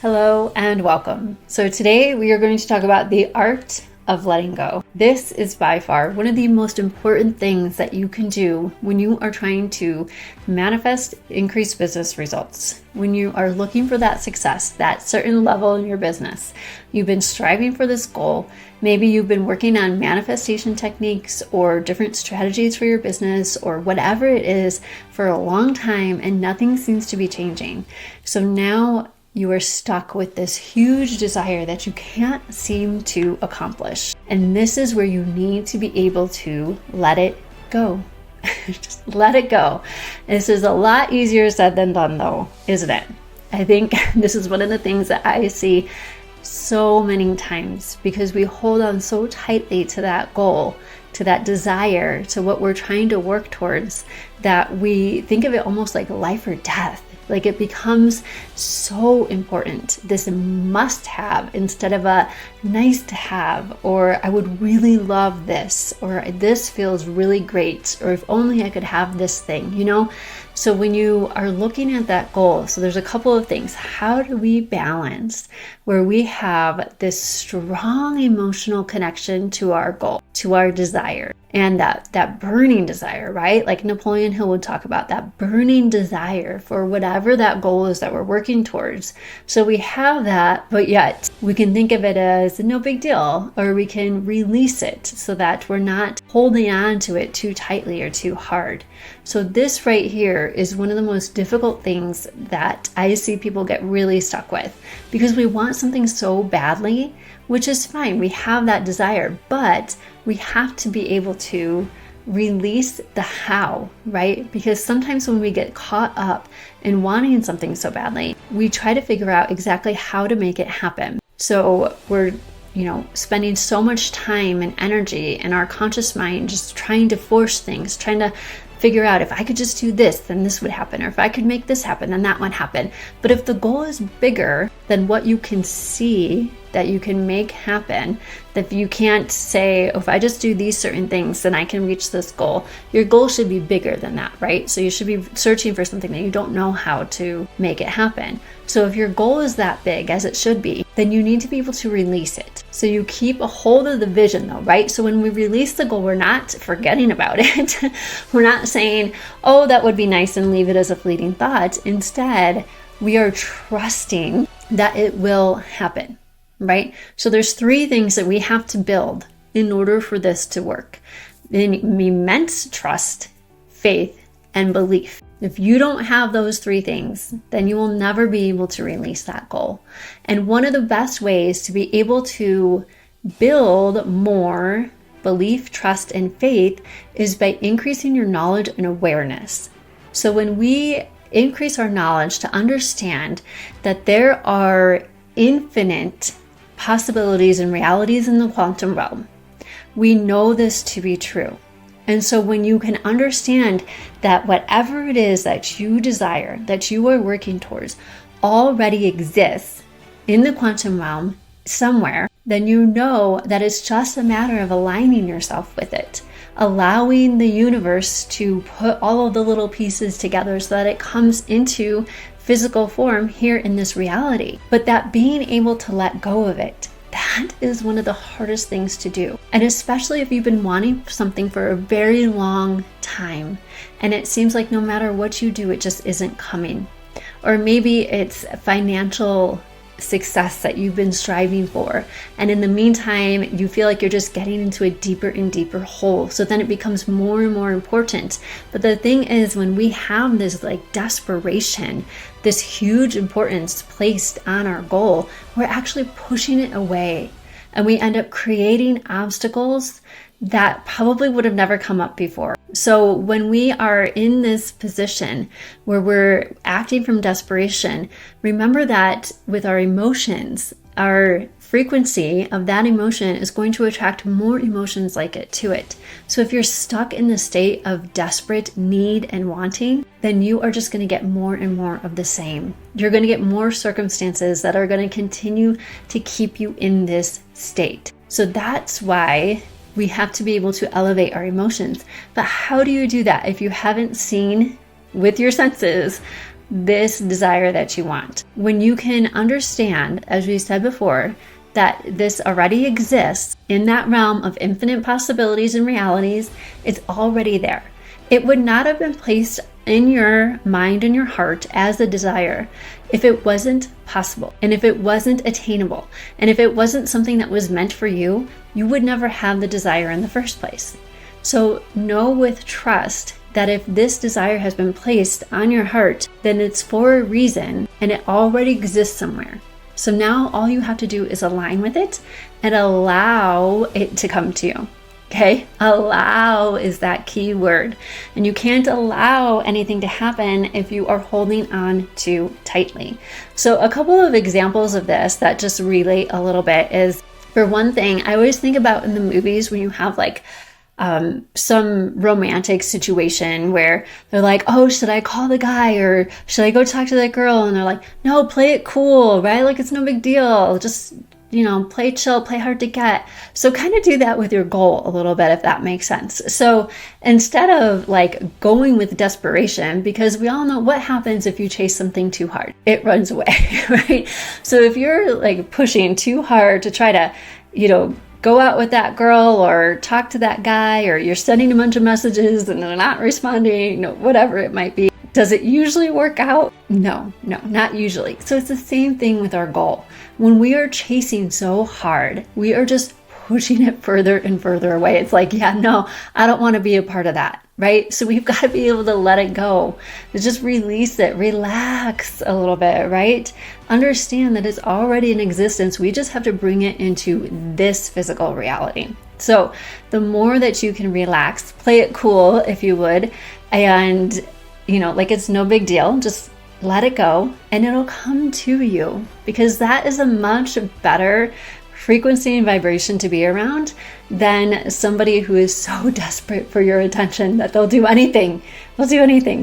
Hello and welcome. So today we are going to talk about the art of letting go. This is by far one of the most important things that you can do when you are trying to manifest increased business results. When you are looking for that success, that certain level in your business, you've been striving for this goal. Maybe you've been working on manifestation techniques or different strategies for your business or whatever it is for a long time and nothing seems to be changing. So now you are stuck with this huge desire that you can't seem to accomplish. And this is where you need to be able to let it go. Just let it go. This is a lot easier said than done though, isn't it? I think this is one of the things that I see so many times because we hold on so tightly to that goal, to that desire, to what we're trying to work towards, that we think of it almost like life or death. Like it becomes so important, this must have instead of a nice to have, or I would really love this, or this feels really great, or if only I could have this thing, you know? So when you are looking at that goal, so there's a couple of things. How do we balance where we have this strong emotional connection to our goal, to our desire, and that burning desire, right? Like Napoleon Hill would talk about that burning desire for whatever that goal is that we're working towards. So we have that, but yet we can think of it as no big deal, or we can release it so that we're not holding on to it too tightly or too hard. So this right here is one of the most difficult things that I see people get really stuck with because we want something so badly, which is fine. We have that desire, but we have to be able to release the how, right? Because sometimes when we get caught up in wanting something so badly, we try to figure out exactly how to make it happen. So we're spending so much time and energy in our conscious mind just trying to force things, trying to figure out if I could just do this, then this would happen, or if I could make this happen, then that would happen. But if the goal is bigger than what you can see that you can make happen, that you can't say, oh, if I just do these certain things, then I can reach this goal. Your goal should be bigger than that, right? So you should be searching for something that you don't know how to make it happen. So if your goal is that big, as it should be, then you need to be able to release it. So you keep a hold of the vision though, right? So when we release the goal, we're not forgetting about it. We're not saying, oh, that would be nice and leave it as a fleeting thought. Instead, we are trusting that it will happen, right? So there's three things that we have to build in order for this to work. Immense trust, faith, and belief. If you don't have those three things, then you will never be able to release that goal. And one of the best ways to be able to build more belief, trust, and faith is by increasing your knowledge and awareness. So when we increase our knowledge to understand that there are infinite possibilities and realities in the quantum realm, we know this to be true. And so when you can understand that whatever it is that you desire, that you are working towards, already exists in the quantum realm somewhere, then you know that it's just a matter of aligning yourself with it, allowing the universe to put all of the little pieces together so that it comes into physical form here in this reality. But that being able to let go of it, that is one of the hardest things to do. And especially if you've been wanting something for a very long time and it seems like no matter what you do, it just isn't coming. Or maybe it's financial success that you've been striving for. And in the meantime, you feel like you're just getting into a deeper and deeper hole. So then it becomes more and more important. But the thing is, when we have this like desperation, this huge importance placed on our goal, we're actually pushing it away. And we end up creating obstacles that probably would have never come up before. So when we are in this position where we're acting from desperation, remember that with our emotions, our frequency of that emotion is going to attract more emotions like it to it. So if you're stuck in the state of desperate need and wanting, then you are just going to get more and more of the same. You're going to get more circumstances that are going to continue to keep you in this state. So that's why we have to be able to elevate our emotions. But how do you do that if you haven't seen with your senses this desire that you want. When you can understand, as we said before, that this already exists in that realm of infinite possibilities and realities, it's already there. It would not have been placed in your mind and your heart as a desire if it wasn't possible, and if it wasn't attainable, and if it wasn't something that was meant for you, you would never have the desire in the first place. So know with trust that if this desire has been placed on your heart, then it's for a reason and it already exists somewhere. So now all you have to do is align with it and allow it to come to you. Okay? Allow is that key word. And you can't allow anything to happen if you are holding on too tightly. So a couple of examples of this that just relate a little bit is, for one thing, I always think about in the movies when you have like some romantic situation where they're like, oh, should I call the guy or should I go talk to that girl? And they're like, no, play it cool, right? Like, it's no big deal. Just, play chill, play hard to get. So kind of do that with your goal a little bit, if that makes sense. So instead of like going with desperation, because we all know what happens if you chase something too hard, it runs away, right? So if you're like pushing too hard to try to, go out with that girl or talk to that guy, or you're sending a bunch of messages and they're not responding, whatever it might be. Does it usually work out? No, not usually. So it's the same thing with our goal. When we are chasing so hard, we are just pushing it further and further away. It's like, I don't want to be a part of that, right? So we've got to be able to let it go. Just release it, relax a little bit, right? Understand that it's already in existence. We just have to bring it into this physical reality. So the more that you can relax, play it cool, if you would, and, like it's no big deal, just let it go and it'll come to you, because that is a much better frequency and vibration to be around than somebody who is so desperate for your attention that they'll do anything.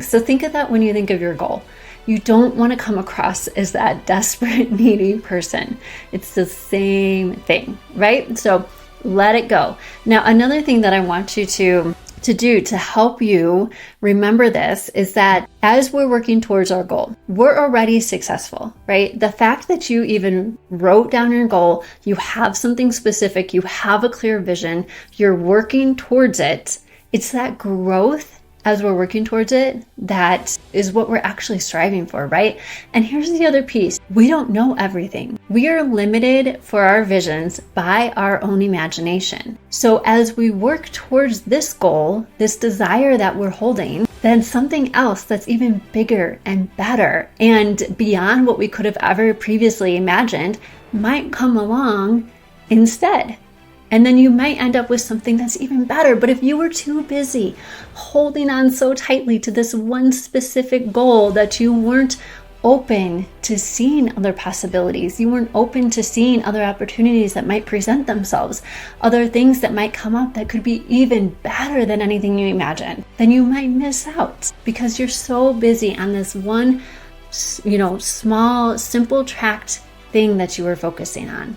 So think of that when you think of your goal. You don't want to come across as that desperate, needy person. It's the same thing, right? So let it go. Now, another thing that I want you to do to help you remember this is that as we're working towards our goal, we're already successful, right? The fact that you even wrote down your goal, you have something specific, you have a clear vision, you're working towards it. It's that growth as we're working towards it that is what we're actually striving for, right? And here's the other piece. We don't know everything. We are limited for our visions by our own imagination. So as we work towards this goal, this desire that we're holding, then something else that's even bigger and better and beyond what we could have ever previously imagined might come along instead. And then you might end up with something that's even better. But if you were too busy holding on so tightly to this one specific goal that you weren't open to seeing other possibilities, you weren't open to seeing other opportunities that might present themselves, other things that might come up that could be even better than anything you imagined, then you might miss out because you're so busy on this one, small, simple tracked thing that you were focusing on.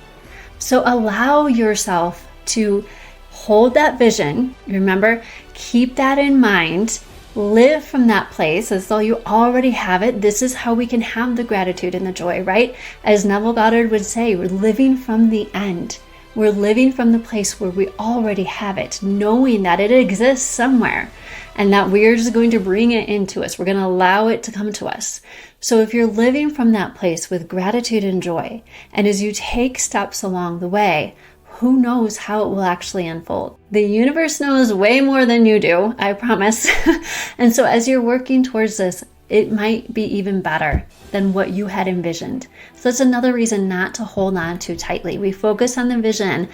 So allow yourself to hold that vision. Remember, keep that in mind. Live from that place as though you already have it. This is how we can have the gratitude and the joy, right? As Neville Goddard would say, we're living from the end. We're living from the place where we already have it, knowing that it exists somewhere and that we're just going to bring it into us. We're going to allow it to come to us. So if you're living from that place with gratitude and joy, and as you take steps along the way, who knows how it will actually unfold? The universe knows way more than you do, I promise. And so as you're working towards this, it might be even better than what you had envisioned. So that's another reason not to hold on too tightly. We focus on the vision,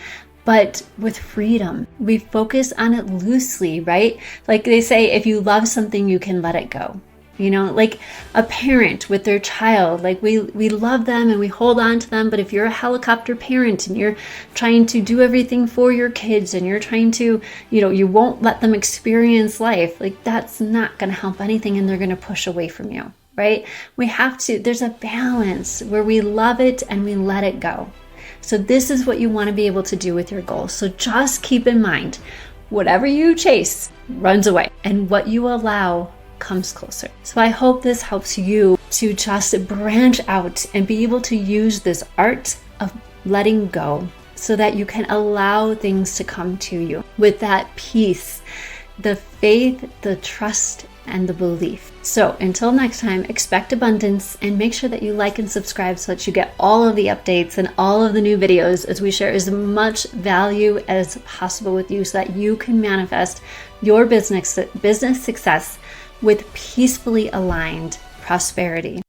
but with freedom. We focus on it loosely, right? Like they say, if you love something, you can let it go. Like a parent with their child, like we love them and we hold on to them. But if you're a helicopter parent and you're trying to do everything for your kids and you're trying to, you won't let them experience life, like that's not going to help anything and they're going to push away from you, right? There's a balance where we love it and we let it go. So this is what you want to be able to do with your goals. So just keep in mind, whatever you chase runs away and what you allow comes closer. So I hope this helps you to just branch out and be able to use this art of letting go so that you can allow things to come to you with that peace, the faith, the trust, and the belief. So until next time, expect abundance and make sure that you like and subscribe so that you get all of the updates and all of the new videos as we share as much value as possible with you so that you can manifest your business success with peacefully aligned prosperity.